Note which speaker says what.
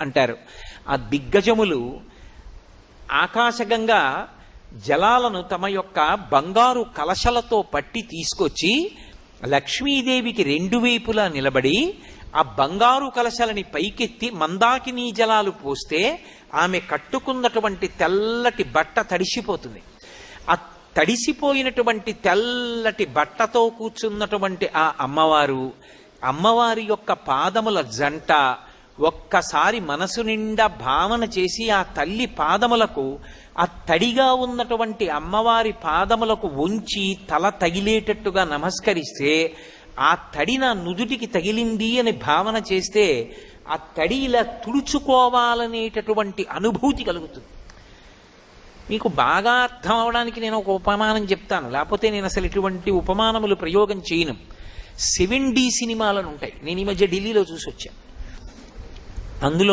Speaker 1: అంటారు. ఆ దిగ్గజములు ఆకాశగంగా జలాలను తమ యొక్క బంగారు కలశలతో పట్టి తీసుకొచ్చి లక్ష్మీదేవికి రెండు వైపులా నిలబడి ఆ బంగారు కలశలని పైకెత్తి మందాకినీ జలాలు పోస్తే ఆమె కట్టుకున్నటువంటి తెల్లటి బట్ట తడిసిపోతుంది. ఆ తడిసిపోయినటువంటి తెల్లటి బట్టతో కూర్చున్నటువంటి ఆ అమ్మవారి యొక్క పాదముల జంట ఒక్కసారి మనసు నిండా భావన చేసి ఆ తల్లి పాదములకు, ఆ తడిగా ఉన్నటువంటి అమ్మవారి పాదములకు ఉంచి తల తగిలేటట్టుగా నమస్కరిస్తే ఆ తడి నా నుదుటికి తగిలింది అని భావన చేస్తే ఆ తడి ఇలా తుడుచుకోవాలనేటటువంటి అనుభూతి కలుగుతుంది. మీకు బాగా అర్థం అవడానికి నేను ఒక ఉపమానం చెప్తాను, లేకపోతే నేను అసలు ఇటువంటి ఉపమానములు ప్రయోగం చేయను. 7D సినిమాలను ఉంటాయి, నేను ఈ మధ్య ఢిల్లీలో చూసి వచ్చాను. అందులో